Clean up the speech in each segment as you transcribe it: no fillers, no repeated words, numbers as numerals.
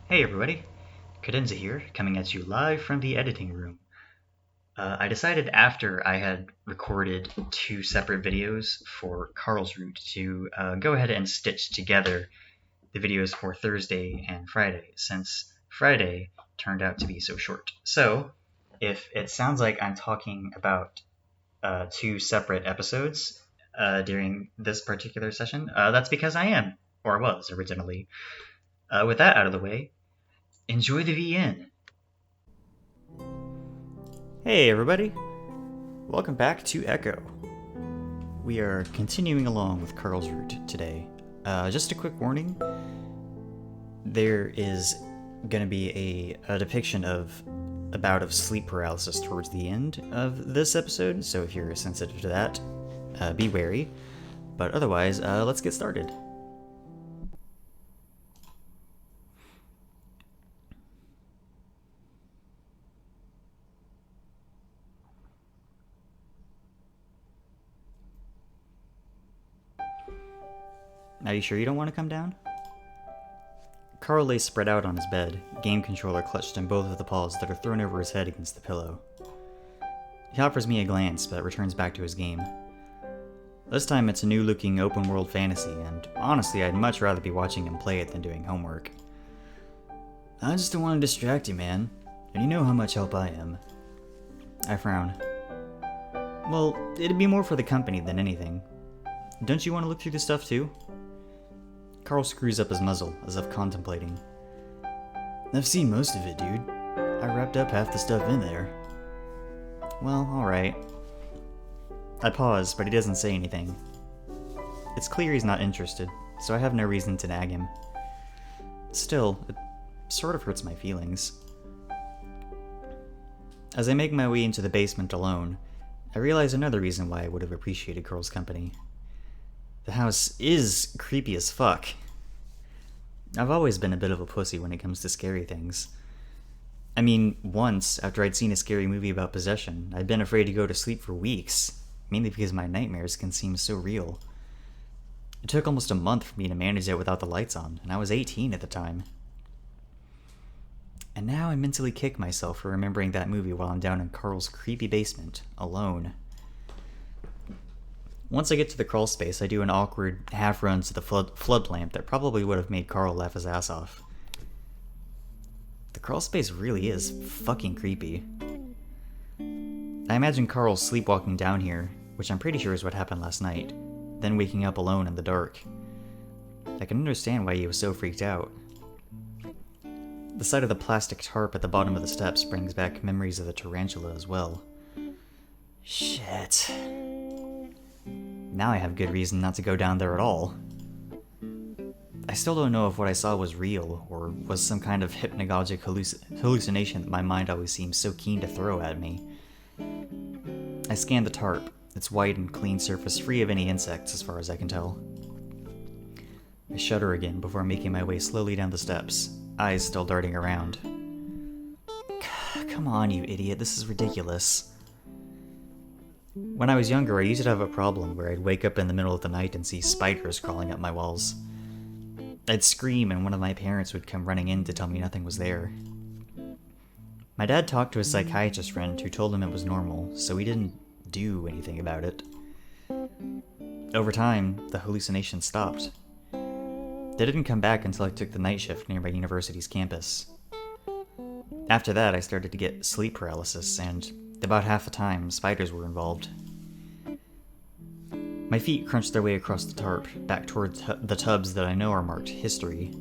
Hey everybody, Cadenza here, coming at you live from the editing room. I decided after I had recorded two separate videos for Carl's Route to go ahead and stitch together the videos for Thursday and Friday, since Friday turned out to be so short. So, if it sounds like I'm talking about two separate episodes during this particular session, that's because I am, or was originally. With that out of the way, enjoy the VN. Hey everybody, welcome back to Echo. We are continuing along with Carl's Route today. Just a quick warning, there is going to be a depiction of a bout of sleep paralysis towards the end of this episode, so if you're sensitive to that, be wary. But otherwise, let's get started. Are you sure you don't want to come down? Carl lay spread out on his bed, game controller clutched in both of the paws that are thrown over his head against the pillow. He offers me a glance, but returns back to his game. This time it's a new-looking open-world fantasy, and honestly I'd much rather be watching him play it than doing homework. I just don't want to distract you, man, and you know how much help I am. I frown. Well, it'd be more for the company than anything. Don't you want to look through the stuff too? Carl screws up his muzzle, as if contemplating. I've seen most of it, dude. I wrapped up half the stuff in there. Well, alright. I pause, but he doesn't say anything. It's clear he's not interested, so I have no reason to nag him. Still, it sort of hurts my feelings. As I make my way into the basement alone, I realize another reason why I would have appreciated Carl's company. The house is creepy as fuck. I've always been a bit of a pussy when it comes to scary things. I mean, once, after I'd seen a scary movie about possession, I'd been afraid to go to sleep for weeks, mainly because my nightmares can seem so real. It took almost a month for me to manage it without the lights on, and I was 18 at the time. And now I mentally kick myself for remembering that movie while I'm down in Carl's creepy basement, alone. Once I get to the crawl space, I do an awkward half-run to the flood lamp that probably would have made Carl laugh his ass off. The crawl space really is fucking creepy. I imagine Carl sleepwalking down here, which I'm pretty sure is what happened last night, then waking up alone in the dark. I can understand why he was so freaked out. The sight of the plastic tarp at the bottom of the steps brings back memories of the tarantula as well. Shit. Now I have good reason not to go down there at all. I still don't know if what I saw was real, or was some kind of hypnagogic hallucination that my mind always seems so keen to throw at me. I scan the tarp, its white and clean surface free of any insects as far as I can tell. I shudder again before making my way slowly down the steps, eyes still darting around. Come on, you idiot, this is ridiculous. When I was younger, I used to have a problem where I'd wake up in the middle of the night and see spiders crawling up my walls. I'd scream and one of my parents would come running in to tell me nothing was there. My dad talked to a psychiatrist friend who told him it was normal, so he didn't do anything about it. Over time, the hallucinations stopped. They didn't come back until I took the night shift near my university's campus. After that, I started to get sleep paralysis, and about half the time, spiders were involved. My feet crunch their way across the tarp, back toward the tubs that I know are marked History.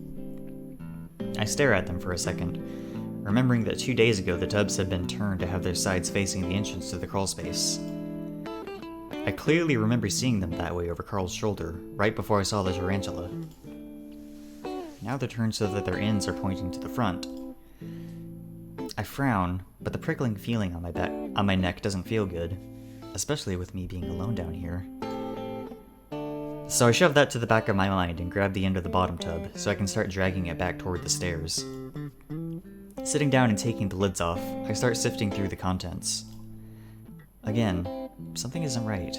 I stare at them for a second, remembering that 2 days ago the tubs had been turned to have their sides facing the entrance to the crawlspace. I clearly remember seeing them that way over Carl's shoulder, right before I saw the tarantula. Now they're turned so that their ends are pointing to the front. I frown, but the prickling feeling on my neck doesn't feel good, especially with me being alone down here. So I shove that to the back of my mind and grab the end of the bottom tub so I can start dragging it back toward the stairs. Sitting down and taking the lids off, I start sifting through the contents. Again, something isn't right.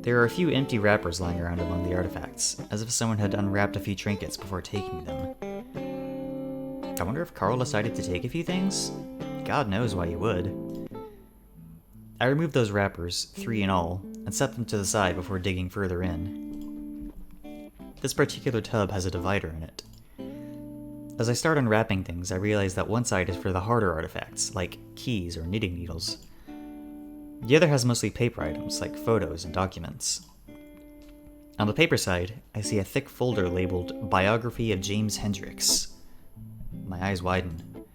There are a few empty wrappers lying around among the artifacts, as if someone had unwrapped a few trinkets before taking them. I wonder if Carl decided to take a few things? God knows why he would. I removed those wrappers, 3 in all, and set them to the side before digging further in. This particular tub has a divider in it. As I start unwrapping things, I realize that one side is for the harder artifacts, like keys or knitting needles. The other has mostly paper items, like photos and documents. On the paper side, I see a thick folder labeled Biography of James Hendricks. My eyes widen.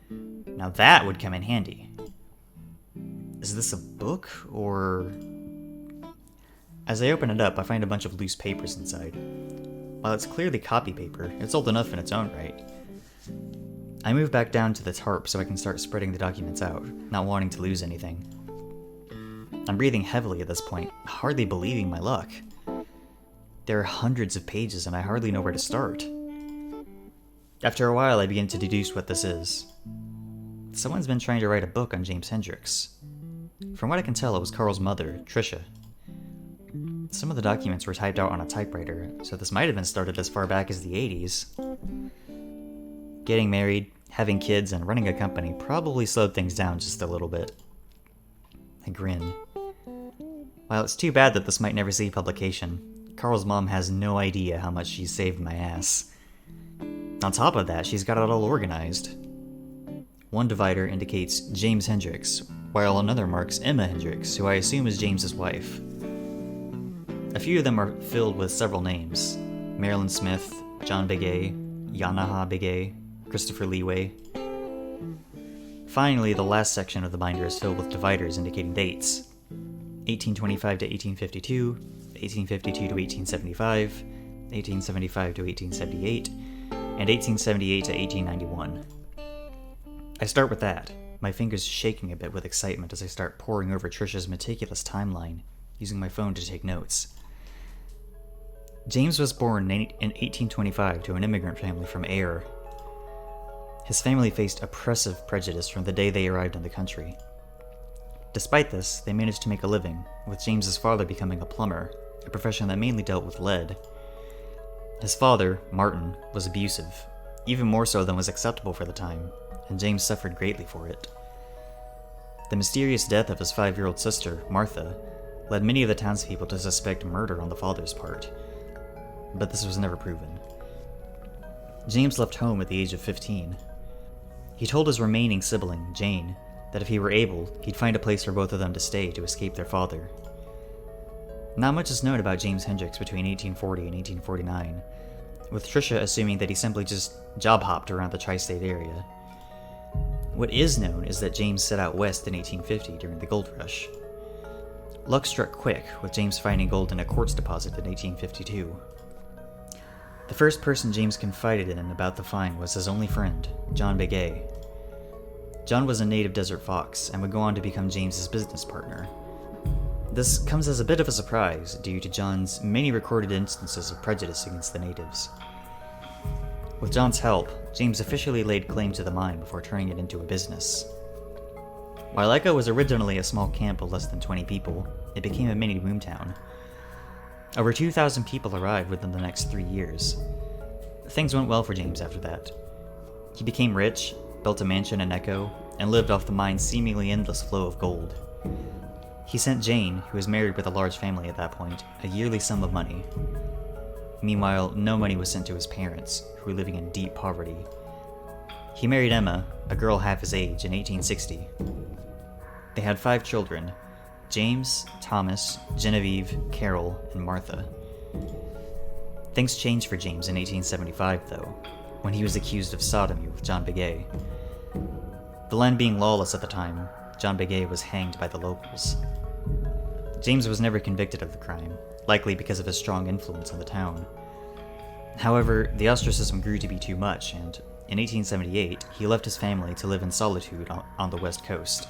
Now that would come in handy. Is this a book, or... As I open it up, I find a bunch of loose papers inside. While it's clearly copy paper, it's old enough in its own right. I move back down to the tarp so I can start spreading the documents out, not wanting to lose anything. I'm breathing heavily at this point, hardly believing my luck. There are hundreds of pages and I hardly know where to start. After a while, I begin to deduce what this is. Someone's been trying to write a book on James Hendricks. From what I can tell, it was Carl's mother, Tricia. Some of the documents were typed out on a typewriter, so this might have been started as far back as the 80s. Getting married, having kids, and running a company probably slowed things down just a little bit. I grin. While it's too bad that this might never see publication, Carl's mom has no idea how much she's saved my ass. On top of that, she's got it all organized. One divider indicates James Hendricks, while another marks Emma Hendricks, who I assume is James's wife. A few of them are filled with several names: Marilyn Smith, John Begay, Yanaha Begay, Christopher Leeway. Finally, the last section of the binder is filled with dividers indicating dates: 1825 to 1852, 1852 to 1875, 1875 to 1878, and 1878 to 1891. I start with that, my fingers shaking a bit with excitement as I start poring over Tricia's meticulous timeline, using my phone to take notes. James was born in 1825 to an immigrant family from Ayr. His family faced oppressive prejudice from the day they arrived in the country. Despite this, they managed to make a living, with James's father becoming a plumber, a profession that mainly dealt with lead. His father, Martin, was abusive, even more so than was acceptable for the time, and James suffered greatly for it. The mysterious death of his 5-year-old sister, Martha, led many of the townspeople to suspect murder on the father's part, but this was never proven. James left home at the age of 15. He told his remaining sibling, Jane, that if he were able, he'd find a place for both of them to stay to escape their father. Not much is known about James Hendricks between 1840 and 1849, with Tricia assuming that he simply just job-hopped around the tri-state area. What is known is that James set out west in 1850 during the gold rush. Luck struck quick, with James finding gold in a quartz deposit in 1852. The first person James confided in about the find was his only friend, John Begay. John was a native Desert Fox and would go on to become James's business partner. This comes as a bit of a surprise due to John's many recorded instances of prejudice against the natives. With John's help, James officially laid claim to the mine before turning it into a business. While Echo was originally a small camp of less than 20 people, it became a mini boomtown. Over 2,000 people arrived within the next 3 years. Things went well for James after that. He became rich, built a mansion in Echo, and lived off the mine's seemingly endless flow of gold. He sent Jane, who was married with a large family at that point, a yearly sum of money. Meanwhile, no money was sent to his parents, who were living in deep poverty. He married Emma, a girl half his age, in 1860. They had 5 children: James, Thomas, Genevieve, Carol, and Martha. Things changed for James in 1875, though, when he was accused of sodomy with John Begay. The land being lawless at the time, John Begay was hanged by the locals. James was never convicted of the crime, likely because of his strong influence on the town. However, the ostracism grew to be too much, and in 1878, he left his family to live in solitude on the West Coast.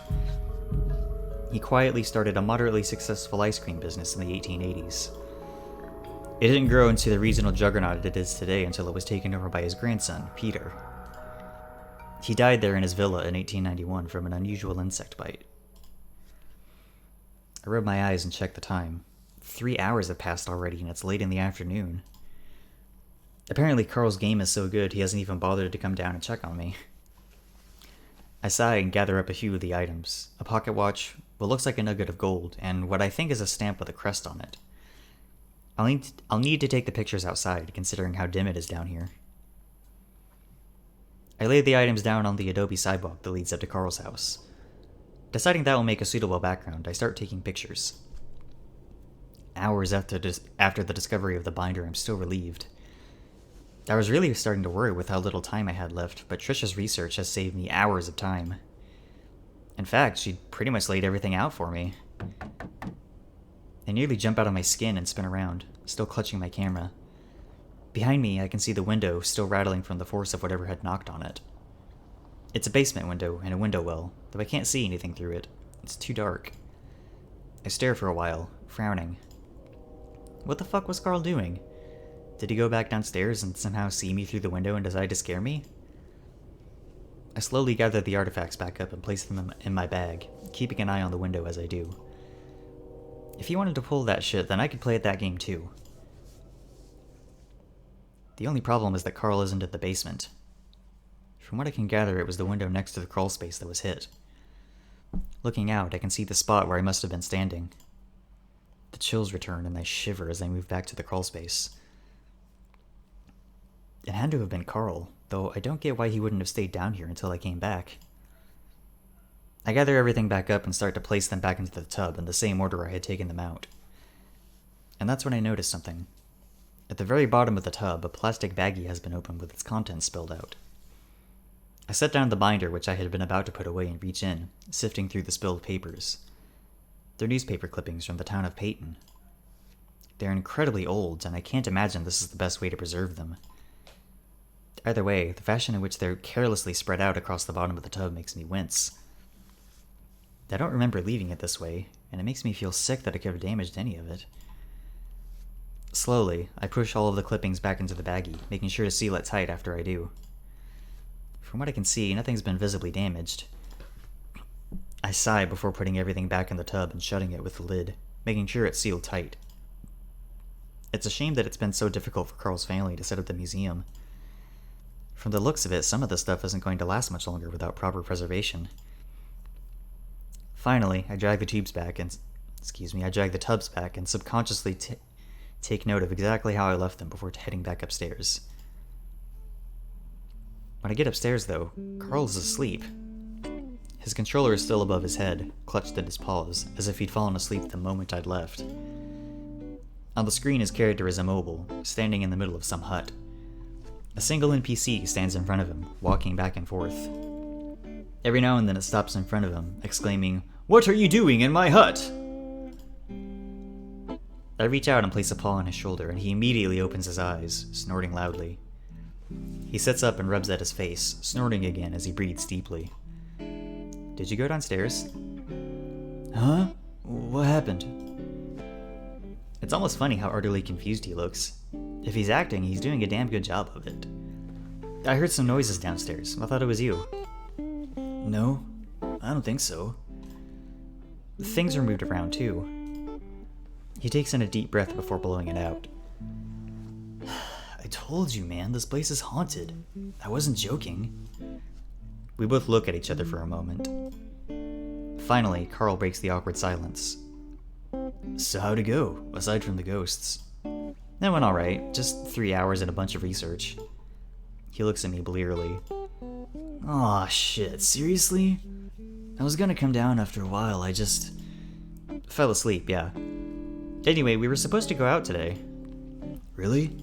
He quietly started a moderately successful ice cream business in the 1880s. It didn't grow into the regional juggernaut it is today until it was taken over by his grandson, Peter. He died there in his villa in 1891 from an unusual insect bite. I rubbed my eyes and checked the time. 3 hours have passed already, and it's late in the afternoon. Apparently Carl's game is so good he hasn't even bothered to come down and check on me. I sigh and gather up a few of the items. A pocket watch, what looks like a nugget of gold, and what I think is a stamp with a crest on it. I'll need to take the pictures outside, considering how dim it is down here. I lay the items down on the adobe sidewalk that leads up to Carl's house. Deciding that will make a suitable background, I start taking pictures. Hours after the discovery of the binder, I'm still relieved. I was really starting to worry with how little time I had left, but Trisha's research has saved me hours of time. In fact, she'd pretty much laid everything out for me. I nearly jump out of my skin and spin around, still clutching my camera. Behind me, I can see the window still rattling from the force of whatever had knocked on it. It's a basement window and a window well, though I can't see anything through it. It's too dark. I stare for a while, frowning. What the fuck was Carl doing? Did he go back downstairs and somehow see me through the window and decide to scare me? I slowly gather the artifacts back up and place them in my bag, keeping an eye on the window as I do. If he wanted to pull that shit, then I could play at that game too. The only problem is that Carl isn't at the basement. From what I can gather, it was the window next to the crawl space that was hit. Looking out, I can see the spot where I must have been standing. The chills return and I shiver as I move back to the crawl space. It had to have been Carl, though I don't get why he wouldn't have stayed down here until I came back. I gather everything back up and start to place them back into the tub in the same order I had taken them out. And that's when I notice something. At the very bottom of the tub, a plastic baggie has been opened with its contents spilled out. I set down the binder which I had been about to put away and reach in, sifting through the spilled papers. They're newspaper clippings from the town of Payton. They're incredibly old, and I can't imagine this is the best way to preserve them. Either way, the fashion in which they're carelessly spread out across the bottom of the tub makes me wince. I don't remember leaving it this way, and it makes me feel sick that I could have damaged any of it. Slowly, I push all of the clippings back into the baggie, making sure to seal it tight after I do. From what I can see, nothing's been visibly damaged. I sigh before putting everything back in the tub and shutting it with the lid, making sure it's sealed tight. It's a shame that it's been so difficult for Carl's family to set up the museum. From the looks of it, some of the stuff isn't going to last much longer without proper preservation. Finally, I drag the tubs back and subconsciously take note of exactly how I left them before heading back upstairs. When I get upstairs, though, Carl is asleep. His controller is still above his head, clutched in his paws, as if he'd fallen asleep the moment I'd left. On the screen, his character is immobile, standing in the middle of some hut. A single NPC stands in front of him, walking back and forth. Every now and then it stops in front of him, exclaiming, "What are you doing in my hut?" I reach out and place a paw on his shoulder, and he immediately opens his eyes, snorting loudly. He sits up and rubs at his face, snorting again as he breathes deeply. "Did you go downstairs?" "Huh? What happened?" It's almost funny how utterly confused he looks. If he's acting, he's doing a damn good job of it. "I heard some noises downstairs. I thought it was you." "No, I don't think so." Things are moved around too. He takes in a deep breath before blowing it out. "I told you, man, this place is haunted. I wasn't joking." We both look at each other for a moment. Finally, Carl breaks the awkward silence. "So how'd it go, aside from the ghosts?" "That went alright, just 3 hours and a bunch of research." He looks at me blearily. "Aw, shit, seriously? I was gonna come down after a while, I just fell asleep, yeah. Anyway, we were supposed to go out today." "Really?"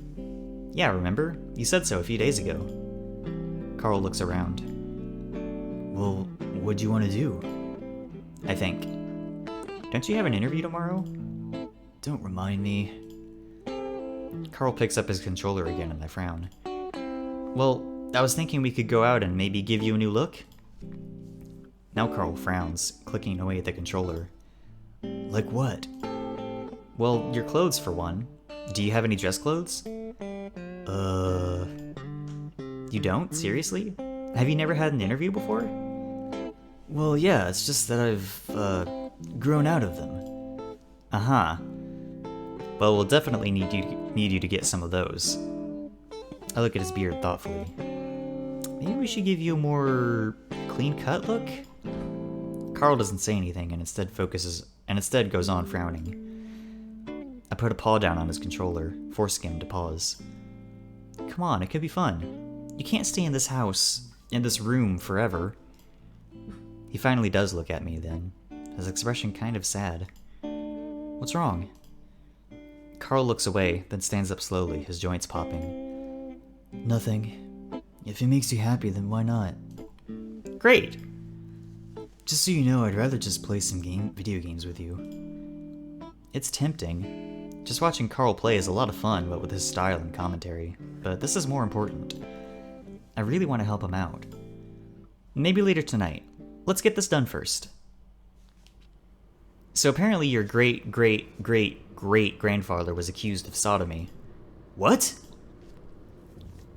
"Yeah, remember? You said so a few days ago." Carl looks around. "Well, what do you want to do?" I think. "Don't you have an interview tomorrow?" "Don't remind me." Carl picks up his controller again and I frown. "Well, I was thinking we could go out and maybe give you a new look." Now Carl frowns, clicking away at the controller. "Like what?" "Well, your clothes for one. Do you have any dress clothes?" You don't? Seriously? Have you never had an interview before?" "Well, yeah, it's just that I've, grown out of them." "Uh-huh. Well, we'll definitely need you to get some of those." I look at his beard thoughtfully. "Maybe we should give you a more clean cut look? Carl doesn't say anything and instead goes on frowning. I put a paw down on his controller, forcing him to pause. Come on, it could be fun. You can't stay in this house, in this room, forever. He finally does look at me then, his expression kind of sad. What's wrong? Carl looks away, then stands up slowly, his joints popping. Nothing. If it makes you happy, then why not? Great! Just so you know, I'd rather just play some video games with you. It's tempting. Just watching Carl play is a lot of fun, but with his style and commentary. But this is more important. I really want to help him out. Maybe later tonight. Let's get this done first. So apparently your great-great-great-great-grandfather was accused of sodomy. What?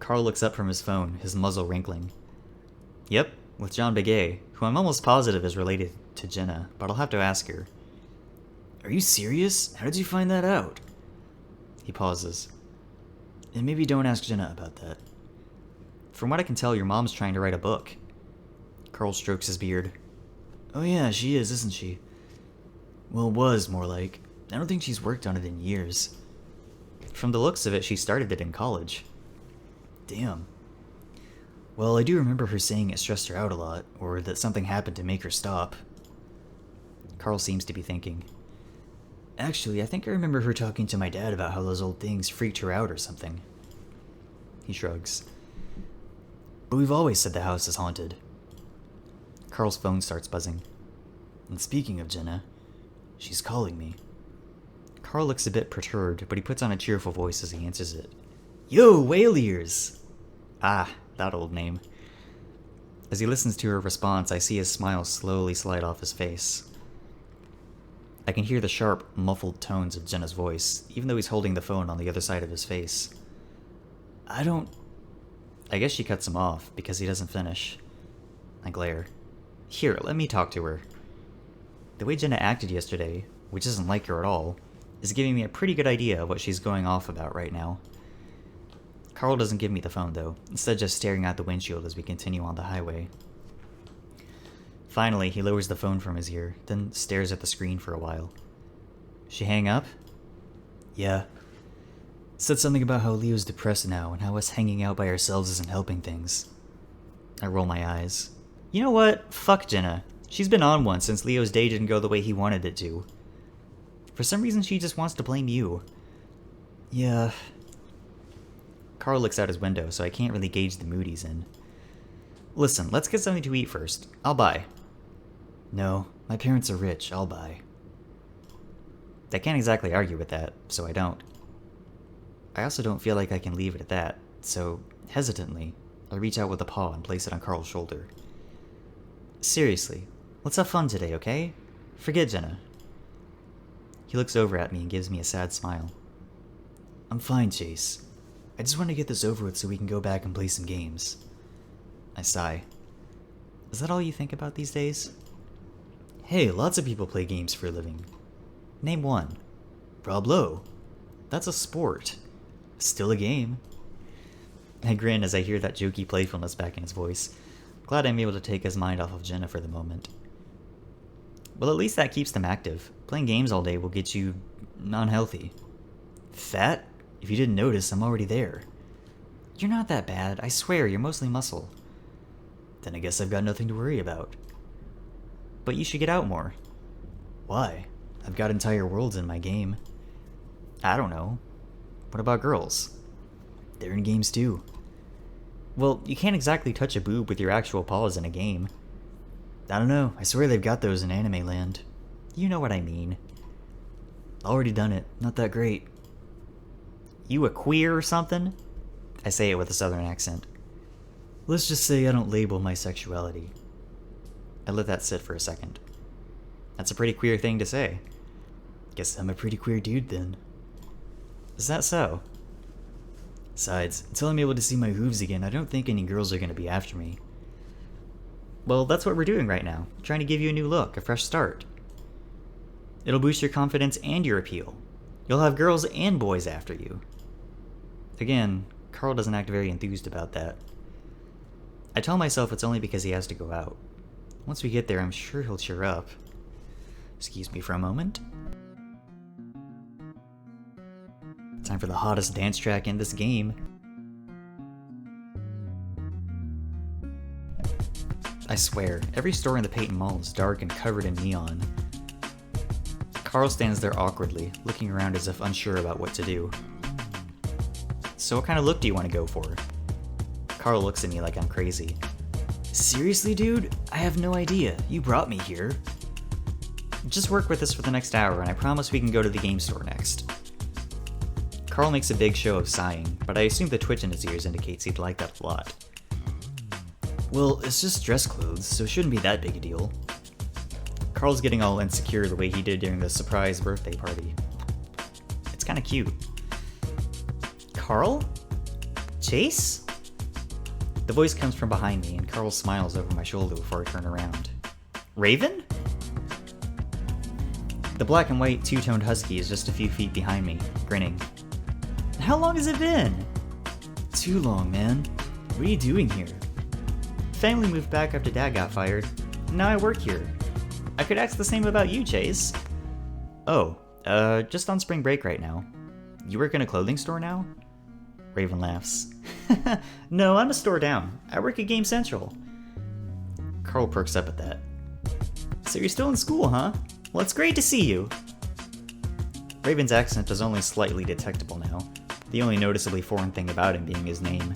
Carl looks up from his phone, his muzzle wrinkling. Yep, with John Begay, who I'm almost positive is related to Jenna, but I'll have to ask her. Are you serious? How did you find that out? He pauses. And maybe don't ask Jenna about that. From what I can tell, your mom's trying to write a book. Carl strokes his beard. Oh yeah, she is, isn't she? Well, was, more like. I don't think she's worked on it in years. From the looks of it, she started it in college. Damn. Well, I do remember her saying it stressed her out a lot, or that something happened to make her stop. Carl seems to be thinking. Actually, I think I remember her talking to my dad about how those old things freaked her out or something. He shrugs. But we've always said the house is haunted. Carl's phone starts buzzing. And speaking of Jenna, she's calling me. Carl looks a bit perturbed, but he puts on a cheerful voice as he answers it. Yo, whale ears! Ah, that old name. As he listens to her response, I see his smile slowly slide off his face. I can hear the sharp, muffled tones of Jenna's voice, even though he's holding the phone on the other side of his face. I guess she cuts him off, because he doesn't finish. I glare. Here, let me talk to her. The way Jenna acted yesterday, which isn't like her at all, is giving me a pretty good idea of what she's going off about right now. Carl doesn't give me the phone, though, instead just staring out the windshield as we continue on the highway. Finally, he lowers the phone from his ear, then stares at the screen for a while. She hang up? Yeah. Said something about how Leo's depressed now, and how us hanging out by ourselves isn't helping things. I roll my eyes. You know what? Fuck Jenna. She's been on one since Leo's day didn't go the way he wanted it to. For some reason, she just wants to blame you. Yeah. Carl looks out his window, so I can't really gauge the mood he's in. Listen, let's get something to eat first. I'll buy. No, my parents are rich. I'll buy. I can't exactly argue with that, so I don't. I also don't feel like I can leave it at that, so, hesitantly, I reach out with a paw and place it on Carl's shoulder. Seriously, let's have fun today, okay? Forget Jenna. He looks over at me and gives me a sad smile. I'm fine, Chase. I just want to get this over with so we can go back and play some games. I sigh. Is that all you think about these days? Hey, lots of people play games for a living. Name one. Rob Lowe. That's a sport. Still a game. I grin as I hear that jokey playfulness back in his voice. Glad I'm able to take his mind off of Jenna for the moment. Well, at least that keeps them active. Playing games all day will get you unhealthy. Fat? If you didn't notice, I'm already there. You're not that bad. I swear, you're mostly muscle. Then I guess I've got nothing to worry about. But you should get out more. Why? I've got entire worlds in my game. I don't know. What about girls? They're in games too. Well, you can't exactly touch a boob with your actual paws in a game. I don't know. I swear they've got those in anime land. You know what I mean. Already done it. Not that great. You a queer or something? I say it with a southern accent. Let's just say I don't label my sexuality. I let that sit for a second. That's a pretty queer thing to say. Guess I'm a pretty queer dude then. Is that so? Besides, until I'm able to see my hooves again, I don't think any girls are going to be after me. Well, that's what we're doing right now. Trying to give you a new look, a fresh start. It'll boost your confidence and your appeal. You'll have girls and boys after you. Again, Carl doesn't act very enthused about that. I tell myself it's only because he has to go out. Once we get there, I'm sure he'll cheer up. Excuse me for a moment. Time for the hottest dance track in this game. I swear, every store in the Payton Mall is dark and covered in neon. Carl stands there awkwardly, looking around as if unsure about what to do. So what kind of look do you want to go for? Carl looks at me like I'm crazy. Seriously, dude? I have no idea. You brought me here. Just work with us for the next hour, and I promise we can go to the game store next. Carl makes a big show of sighing, but I assume the twitch in his ears indicates he'd like that a lot. Well, it's just dress clothes, so it shouldn't be that big a deal. Carl's getting all insecure the way he did during the surprise birthday party. It's kinda cute. Carl? Chase? The voice comes from behind me, and Carl smiles over my shoulder before I turn around. Raven? The black and white two-toned husky is just a few feet behind me, grinning. How long has it been? Too long, man. What are you doing here? Family moved back after Dad got fired. Now I work here. I could ask the same about you, Chase. Oh, just on spring break right now. You work in a clothing store now? Raven laughs. No, I'm a store down. I work at Game Central. Carl perks up at that. So you're still in school, huh? Well, it's great to see you. Raven's accent is only slightly detectable now, the only noticeably foreign thing about him being his name.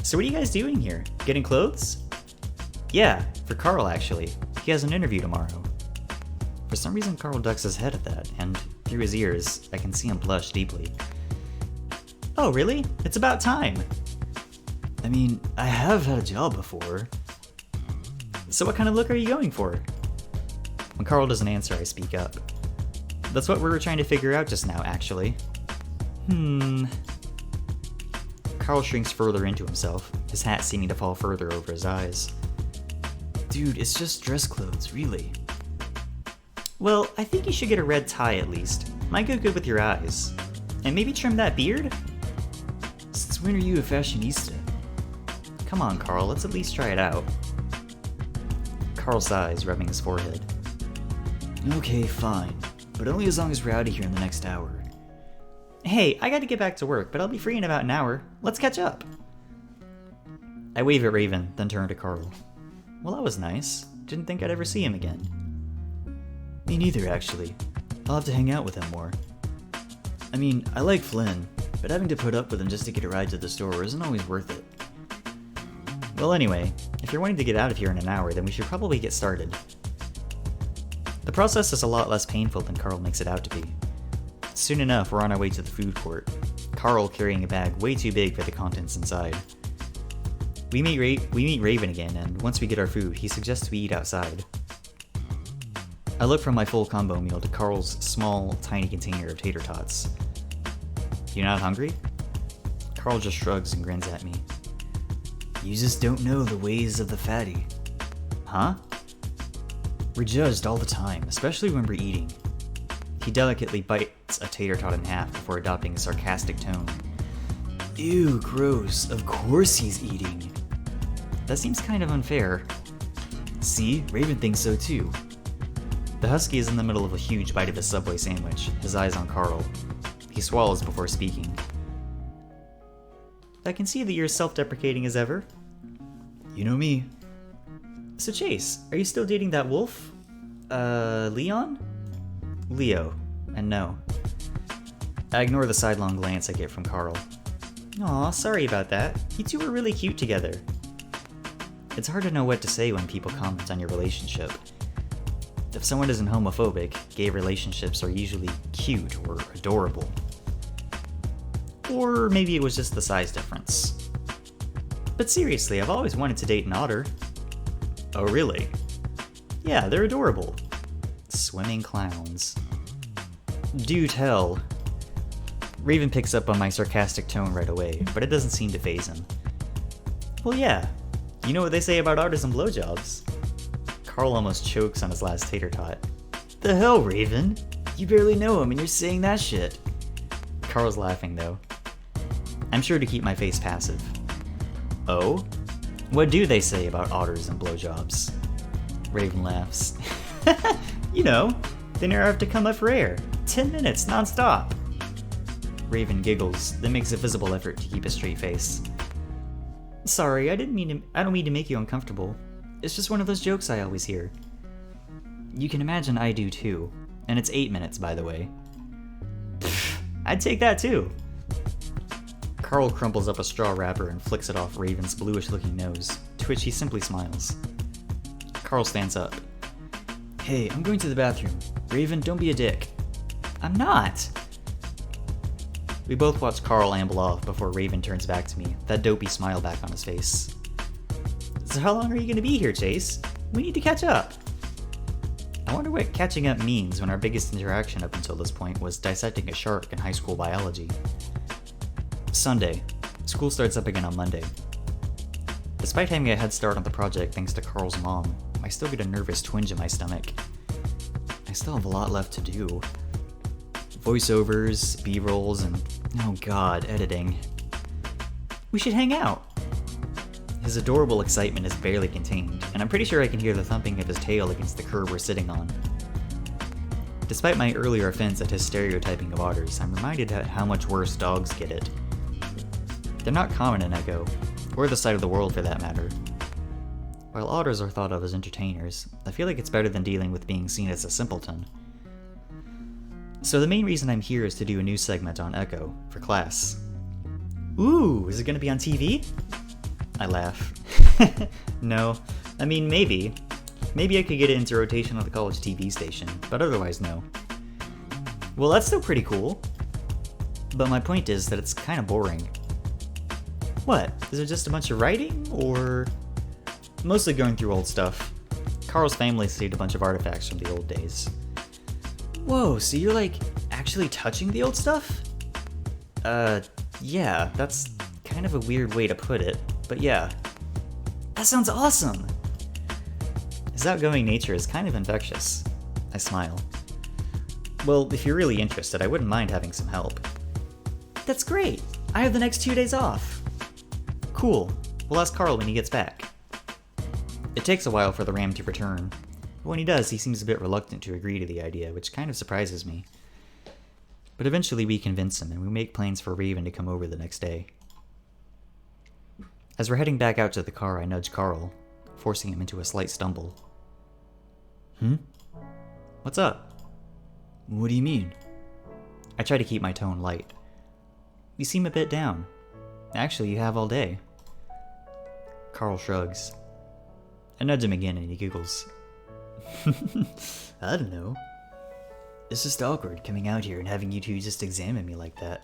So what are you guys doing here? Getting clothes? Yeah, for Carl actually. He has an interview tomorrow. For some reason Carl ducks his head at that, and through his ears, I can see him blush deeply. Oh really? It's about time! I mean, I have had a job before. So what kind of look are you going for? When Carl doesn't answer, I speak up. That's what we were trying to figure out just now, actually. Carl shrinks further into himself, his hat seeming to fall further over his eyes. Dude, it's just dress clothes, really. Well, I think you should get a red tie at least. Might go good with your eyes. And maybe trim that beard? Since when are you a fashionista? Come on, Carl, let's at least try it out. Carl sighs, rubbing his forehead. Okay, fine. But only as long as we're out of here in the next hour. Hey, I gotta get back to work, but I'll be free in about an hour. Let's catch up. I wave at Raven, then turn to Carl. Well, that was nice. Didn't think I'd ever see him again. Me neither, actually. I'll have to hang out with him more. I mean, I like Flynn, but having to put up with him just to get a ride to the store isn't always worth it. Well, anyway, if you're wanting to get out of here in an hour, then we should probably get started. The process is a lot less painful than Carl makes it out to be. Soon enough, we're on our way to the food court, Carl carrying a bag way too big for the contents inside. We meet Raven again, and once we get our food, he suggests we eat outside. I look from my full combo meal to Carl's small, tiny container of tater tots. You not hungry? Carl just shrugs and grins at me. You just don't know the ways of the fatty. Huh? We're judged all the time, especially when we're eating. He delicately bites a tater tot in half before adopting a sarcastic tone. Ew, gross. Of course he's eating. That seems kind of unfair. See, Raven thinks so too. The husky is in the middle of a huge bite of his Subway sandwich, his eyes on Carl. He swallows before speaking. I can see that you're as self-deprecating as ever. You know me. So Chase, are you still dating that wolf? Leon? Leo. And no. I ignore the sidelong glance I get from Carl. Aw, sorry about that. You two were really cute together. It's hard to know what to say when people comment on your relationship. If someone isn't homophobic, gay relationships are usually cute or adorable. Or maybe it was just the size difference. But seriously, I've always wanted to date an otter. Oh really? Yeah, they're adorable. Swimming clowns. Do tell. Raven picks up on my sarcastic tone right away, but it doesn't seem to faze him. Well yeah, you know what they say about otters and blowjobs. Carl almost chokes on his last tater tot. The hell, Raven? You barely know him and you're saying that shit. Carl's laughing though. I'm sure to keep my face passive. Oh? What do they say about otters and blowjobs? Raven laughs. You know, they never have to come up for air. 10 minutes, non-stop. Raven giggles, then makes a visible effort to keep a straight face. Sorry, I don't mean to make you uncomfortable. It's just one of those jokes I always hear. You can imagine I do too. And it's 8 minutes, by the way. Pfft, I'd take that too. Carl crumples up a straw wrapper and flicks it off Raven's bluish-looking nose, to which he simply smiles. Carl stands up. Hey, I'm going to the bathroom. Raven, don't be a dick. I'm not! We both watch Carl amble off before Raven turns back to me, that dopey smile back on his face. So how long are you going to be here, Chase? We need to catch up. I wonder what catching up means when our biggest interaction up until this point was dissecting a shark in high school biology. Sunday. School starts up again on Monday. Despite having a head start on the project thanks to Carl's mom, I still get a nervous twinge in my stomach. I still have a lot left to do. Voiceovers, B-rolls, and, oh god, editing. We should hang out! His adorable excitement is barely contained, and I'm pretty sure I can hear the thumping of his tail against the curb we're sitting on. Despite my earlier offense at his stereotyping of otters, I'm reminded at how much worse dogs get it. They're not common in Echo, or the side of the world for that matter. While otters are thought of as entertainers, I feel like it's better than dealing with being seen as a simpleton. So the main reason I'm here is to do a new segment on Echo, for class. Ooh, is it gonna be on TV? I laugh. No, I mean maybe. Maybe I could get it into rotation on the college TV station, but otherwise no. Well, that's still pretty cool. But my point is that it's kinda boring. What? Is it just a bunch of writing, or...? Mostly going through old stuff. Carl's family saved a bunch of artifacts from the old days. Whoa, so you're like, actually touching the old stuff? Yeah, that's kind of a weird way to put it, but yeah. That sounds awesome! His outgoing nature is kind of infectious. I smile. Well, if you're really interested, I wouldn't mind having some help. That's great! I have the next 2 days off! Cool. We'll ask Carl when he gets back. It takes a while for the ram to return, but when he does, he seems a bit reluctant to agree to the idea, which kind of surprises me. But eventually we convince him, and we make plans for Raven to come over the next day. As we're heading back out to the car, I nudge Carl, forcing him into a slight stumble. What's up? What do you mean? I try to keep my tone light. You seem a bit down. Actually, you have all day. Carl shrugs. I nudge him again and he giggles. I don't know. It's just awkward coming out here and having you two just examine me like that.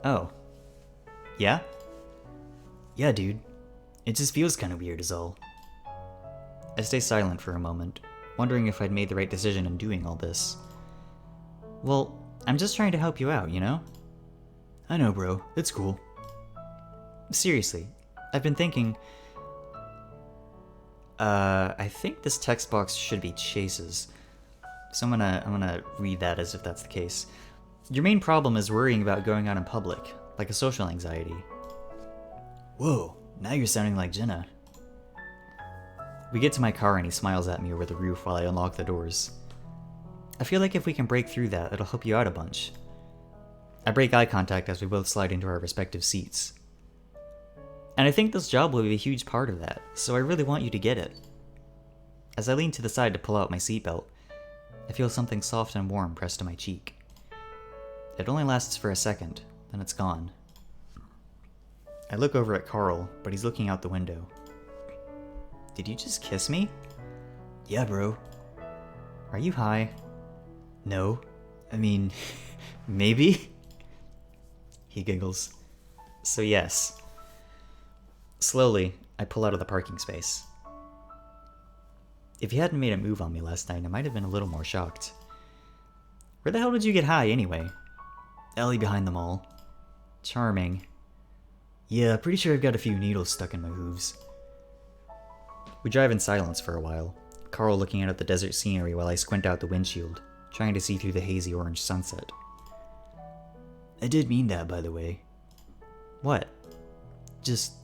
Oh. Yeah? Yeah, dude. It just feels kinda weird is all. I stay silent for a moment, wondering if I'd made the right decision in doing all this. Well, I'm just trying to help you out, you know? I know, bro. It's cool. Seriously, I've been thinking... I think this text box should be Chase's. So I'm gonna read that as if that's the case. Your main problem is worrying about going out in public, like a social anxiety. Whoa, now you're sounding like Jenna. We get to my car and he smiles at me over the roof while I unlock the doors. I feel like if we can break through that, it'll help you out a bunch. I break eye contact as we both slide into our respective seats. And I think this job will be a huge part of that, so I really want you to get it. As I lean to the side to pull out my seatbelt, I feel something soft and warm pressed to my cheek. It only lasts for a second, then it's gone. I look over at Carl, but he's looking out the window. Did you just kiss me? Yeah, bro. Are you high? No. I mean, maybe? He giggles. So yes. Slowly, I pull out of the parking space. If you hadn't made a move on me last night, I might have been a little more shocked. Where the hell did you get high, anyway? Alley behind the mall. Charming. Yeah, pretty sure I've got a few needles stuck in my hooves. We drive in silence for a while, Carl looking out at the desert scenery while I squint out the windshield, trying to see through the hazy orange sunset. I did mean that, by the way. What? Just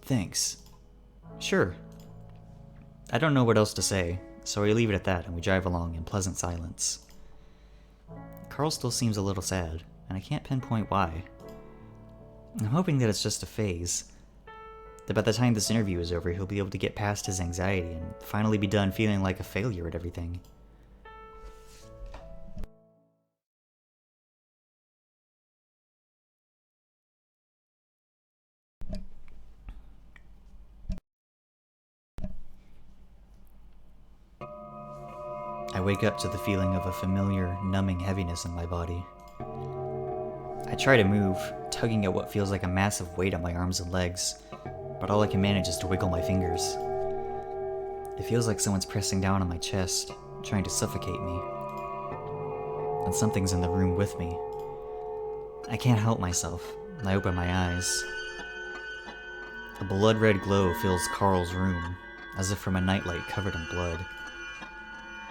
Thanks. Sure. I don't know what else to say, so I leave it at that and we drive along in pleasant silence. Carl still seems a little sad, and I can't pinpoint why. I'm hoping that it's just a phase. That by the time this interview is over, he'll be able to get past his anxiety and finally be done feeling like a failure at everything. I wake up to the feeling of a familiar, numbing heaviness in my body. I try to move, tugging at what feels like a massive weight on my arms and legs, but all I can manage is to wiggle my fingers. It feels like someone's pressing down on my chest, trying to suffocate me. And something's in the room with me. I can't help myself, and I open my eyes. A blood-red glow fills Carl's room, as if from a nightlight covered in blood.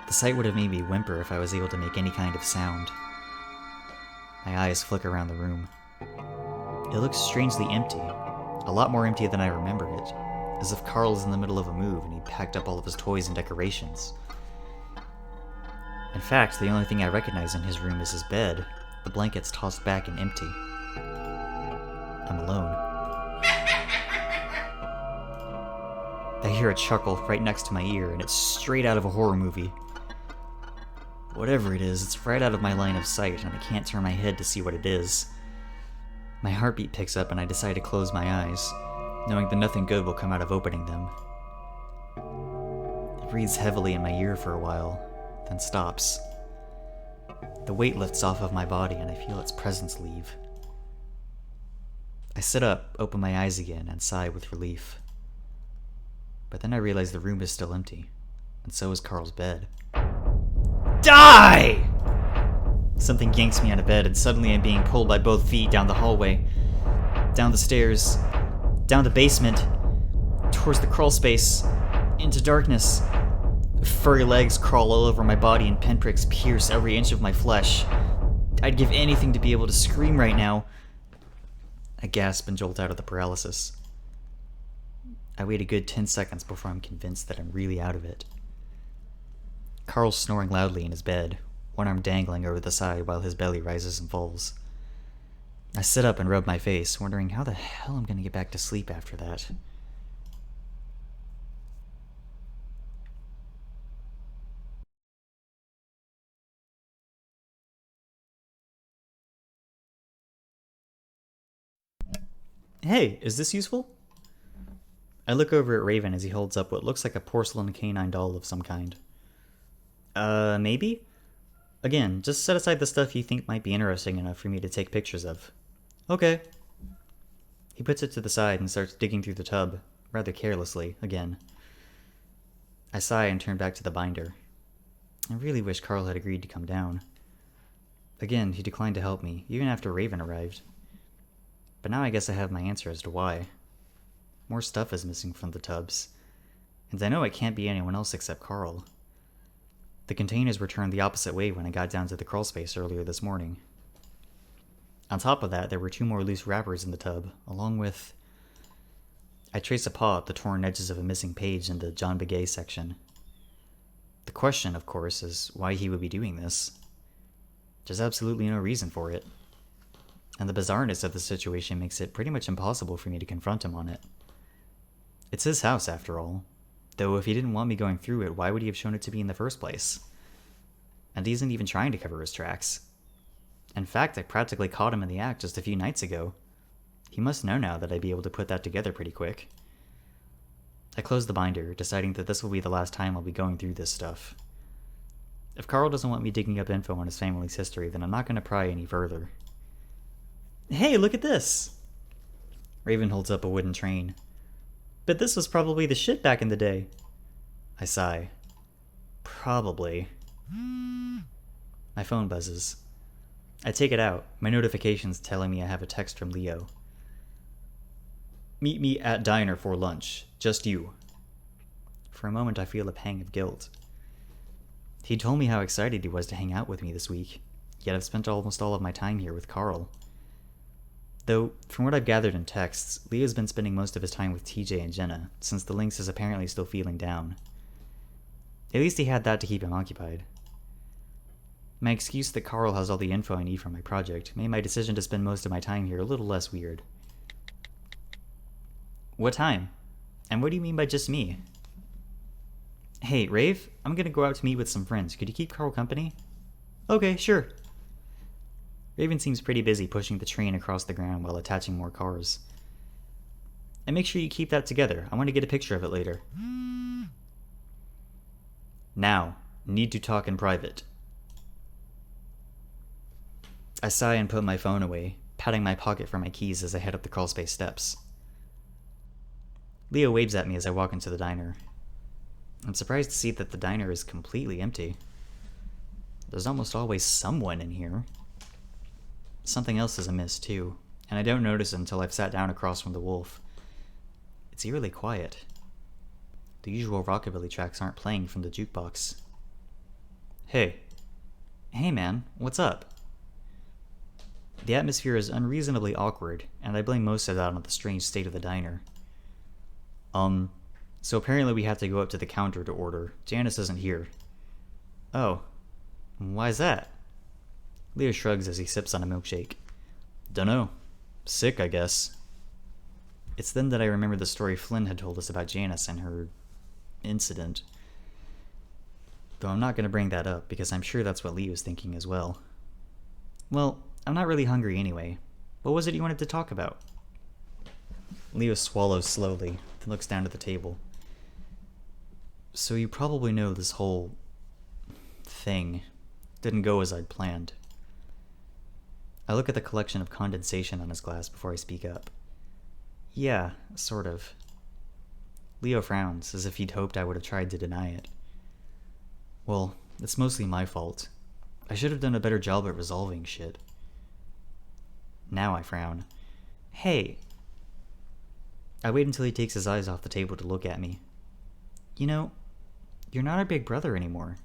The sight would have made me whimper if I was able to make any kind of sound. My eyes flicker around the room. It looks strangely empty, a lot more empty than I remember it, as if Carl is in the middle of a move and he packed up all of his toys and decorations. In fact, the only thing I recognize in his room is his bed, the blankets tossed back and empty. I'm alone. I hear a chuckle right next to my ear, and it's straight out of a horror movie. Whatever it is, it's right out of my line of sight, and I can't turn my head to see what it is. My heartbeat picks up, and I decide to close my eyes, knowing that nothing good will come out of opening them. It breathes heavily in my ear for a while, then stops. The weight lifts off of my body, and I feel its presence leave. I sit up, open my eyes again, and sigh with relief. But then I realize the room is still empty, and so is Carl's bed. Die! Something yanks me out of bed, and suddenly I'm being pulled by both feet down the hallway, down the stairs, down the basement, towards the crawl space, into darkness. Furry legs crawl all over my body and pinpricks pierce every inch of my flesh. I'd give anything to be able to scream right now. I gasp and jolt out of the paralysis. I wait a good 10 seconds before I'm convinced that I'm really out of it. Carl's snoring loudly in his bed, one arm dangling over the side while his belly rises and falls. I sit up and rub my face, wondering how the hell I'm gonna get back to sleep after that. Hey, is this useful? I look over at Raven as he holds up what looks like a porcelain canine doll of some kind. Maybe? Again, just set aside the stuff you think might be interesting enough for me to take pictures of. Okay. He puts it to the side and starts digging through the tub, rather carelessly, again. I sigh and turn back to the binder. I really wish Carl had agreed to come down. Again, he declined to help me, even after Raven arrived. But now I guess I have my answer as to why. More stuff is missing from the tubs, and I know it can't be anyone else except Carl. The containers were turned the opposite way when I got down to the crawl space earlier this morning. On top of that, there were 2 more loose wrappers in the tub, along with... I trace a paw up the torn edges of a missing page in the John Begay section. The question, of course, is why he would be doing this. There's absolutely no reason for it. And the bizarreness of the situation makes it pretty much impossible for me to confront him on it. It's his house, after all. Though if he didn't want me going through it, why would he have shown it to me in the first place? And he isn't even trying to cover his tracks. In fact, I practically caught him in the act just a few nights ago. He must know now that I'd be able to put that together pretty quick. I close the binder, deciding that this will be the last time I'll be going through this stuff. If Carl doesn't want me digging up info on his family's history, then I'm not going to pry any further. Hey, look at this! Raven holds up a wooden train. But this was probably the shit back in the day. I sigh. Probably. My phone buzzes. I take it out, my notifications telling me I have a text from Leo. Meet me at diner for lunch. Just you. For a moment I feel a pang of guilt. He told me how excited he was to hang out with me this week, yet I've spent almost all of my time here with Carl. Though, from what I've gathered in texts, Leo's been spending most of his time with TJ and Jenna, since the Lynx is apparently still feeling down. At least he had that to keep him occupied. My excuse that Carl has all the info I need for my project made my decision to spend most of my time here a little less weird. What time? And what do you mean by just me? Hey, Rave, I'm gonna go out to meet with some friends. Could you keep Carl company? Okay, sure. Raven seems pretty busy pushing the train across the ground while attaching more cars. And make sure you keep that together. I want to get a picture of it later. Now, need to talk in private. I sigh and put my phone away, patting my pocket for my keys as I head up the crawlspace steps. Leo waves at me as I walk into the diner. I'm surprised to see that the diner is completely empty. There's almost always someone in here. Something else is amiss, too, and I don't notice it until I've sat down across from the wolf. It's eerily quiet. The usual rockabilly tracks aren't playing from the jukebox. Hey. Hey, man, what's up? The atmosphere is unreasonably awkward, and I blame most of that on the strange state of the diner. So apparently we have to go up to the counter to order. Janice isn't here. Oh. Why's that? Leo shrugs as he sips on a milkshake. Dunno. Sick, I guess. It's then that I remember the story Flynn had told us about Janice and her incident. Though I'm not going to bring that up, because I'm sure that's what Leo's thinking as well. Well, I'm not really hungry anyway. What was it you wanted to talk about? Leo swallows slowly, then looks down at the table. So you probably know this whole thing didn't go as I'd planned. I look at the collection of condensation on his glass before I speak up. Yeah, sort of. Leo frowns, as if he'd hoped I would have tried to deny it. Well, it's mostly my fault. I should have done a better job at resolving shit. Now I frown. Hey! I wait until he takes his eyes off the table to look at me. You know, you're not our big brother anymore.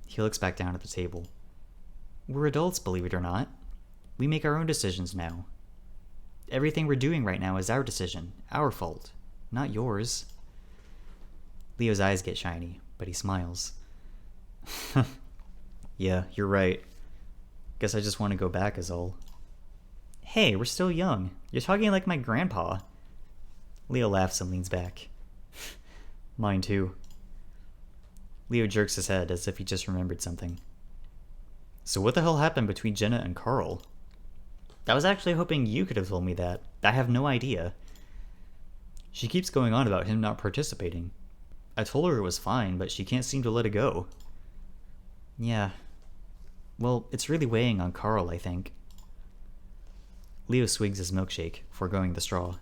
He looks back down at the table. We're adults, believe it or not. We make our own decisions now. Everything we're doing right now is our decision, our fault, not yours. Leo's eyes get shiny, but he smiles. Yeah, you're right. Guess I just want to go back is all. Hey, we're still young. You're talking like my grandpa. Leo laughs and leans back. Mine too. Leo jerks his head as if he just remembered something. So what the hell happened between Jenna and Carl? I was actually hoping you could have told me that. I have no idea. She keeps going on about him not participating. I told her it was fine, but she can't seem to let it go. Yeah. Well, it's really weighing on Carl, I think. Leo swigs his milkshake, foregoing the straw.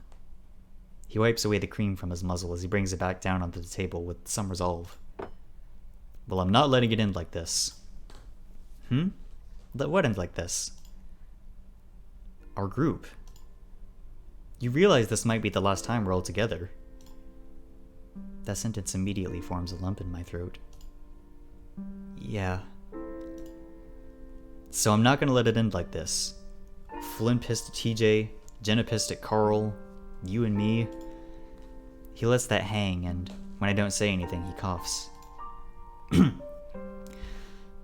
He wipes away the cream from his muzzle as he brings it back down onto the table with some resolve. Well, I'm not letting it end like this. Let what end like this? Our group. You realize this might be the last time we're all together. That sentence immediately forms a lump in my throat. Yeah. So I'm not gonna let it end like this. Flynn pissed at TJ, Jenna pissed at Carl, you and me. He lets that hang, and when I don't say anything, he coughs.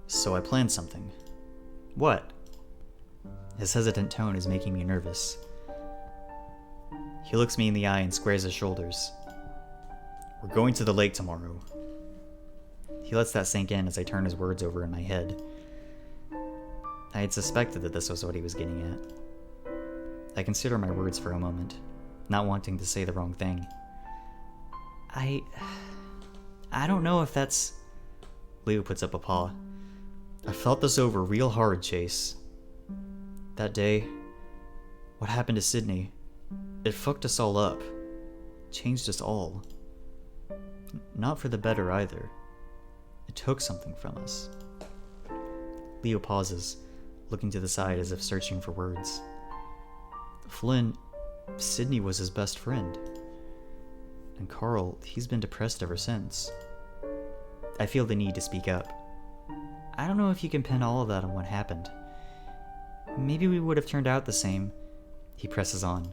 So I planned something. What? His hesitant tone is making me nervous. He looks me in the eye and squares his shoulders. We're going to the lake tomorrow. He lets that sink in as I turn his words over in my head. I had suspected that this was what he was getting at. I consider my words for a moment, not wanting to say the wrong thing. I don't know if that's... Leo puts up a paw. I thought this over real hard, Chase. That day, what happened to Sydney, it fucked us all up. Changed us all. Not for the better either. It took something from us. Leo pauses, looking to the side as if searching for words. Flynn, Sydney was his best friend. And Carl, he's been depressed ever since. I feel the need to speak up. I don't know if you can pin all of that on what happened. Maybe we would have turned out the same, He presses on.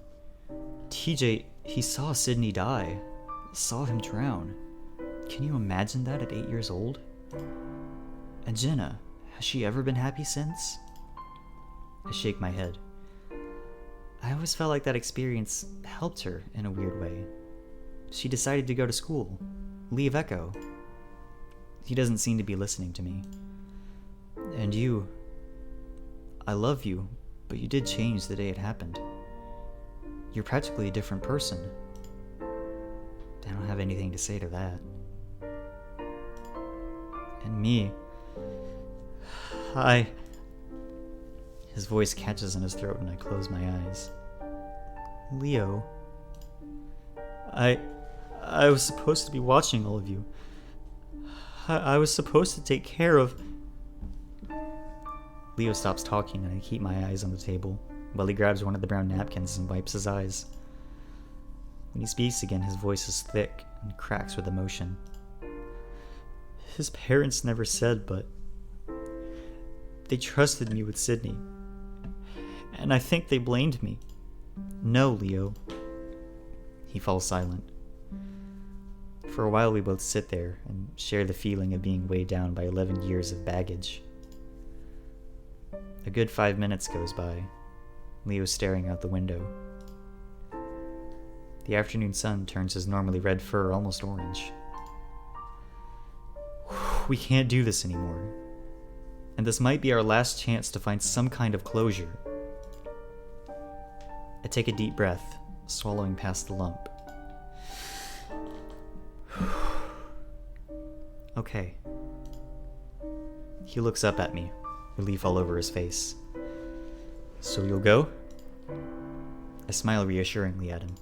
TJ, he saw Sydney die. Saw him drown. Can you imagine that at 8 years old? And Jenna, has she ever been happy since? I shake my head. I always felt like that experience helped her in a weird way. She decided to go to school, leave Echo. He doesn't seem to be listening to me. And you, I love you, but you did change the day it happened. You're practically a different person. I don't have anything to say to that. And me, His voice catches in his throat and I close my eyes. Leo, I was supposed to be watching all of you. I was supposed to take care of... Leo stops talking and I keep my eyes on the table while he grabs one of the brown napkins and wipes his eyes. When he speaks again, his voice is thick and cracks with emotion. His parents never said, but they trusted me with Sydney. And I think they blamed me. No, Leo. He falls silent. For a while we both sit there and share the feeling of being weighed down by 11 years of baggage. A good 5 minutes goes by. Leo's staring out the window. The afternoon sun turns his normally red fur almost orange. We can't do this anymore. And this might be our last chance to find some kind of closure. I take a deep breath, swallowing past the lump. Okay. He looks up at me, relief all over his face. So you'll go? I smile reassuringly at him.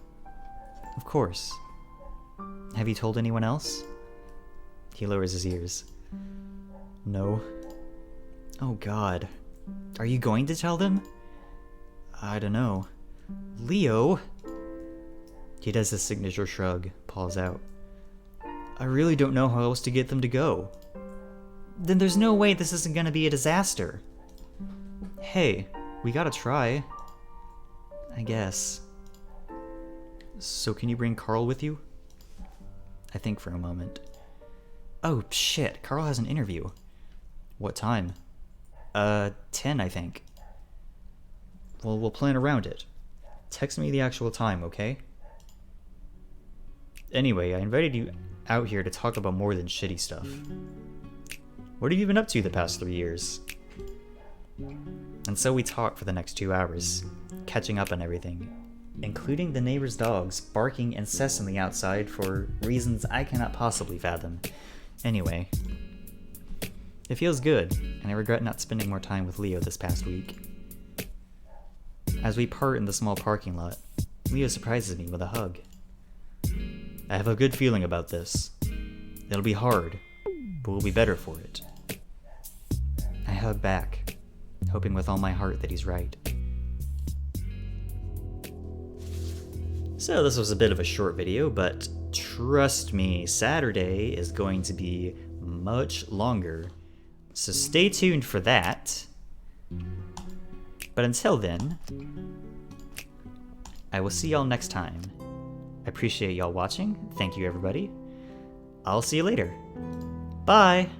Of course. Have you told anyone else? He lowers his ears. No. Oh God. Are you going to tell them? I don't know. Leo? He does his signature shrug, paws out. I really don't know how else to get them to go. Then there's no way this isn't gonna be a disaster. Hey, we gotta try. I guess. So can you bring Carl with you? I think for a moment. Oh shit, Carl has an interview. What time? 10, I think. Well, we'll plan around it. Text me the actual time, okay? Anyway, I invited you out here to talk about more than shitty stuff. What have you been up to the past 3 years? And so we talk for the next 2 hours, catching up on everything, including the neighbors' dogs barking incessantly outside for reasons I cannot possibly fathom. Anyway, it feels good, and I regret not spending more time with Leo this past week. As we part in the small parking lot, Leo surprises me with a hug. I have a good feeling about this. It'll be hard, but we'll be better for it. I hug back, hoping with all my heart that he's right. So this was a bit of a short video, but trust me, Saturday is going to be much longer. So stay tuned for that. But until then, I will see y'all next time. I appreciate y'all watching. Thank you, everybody. I'll see you later. Bye!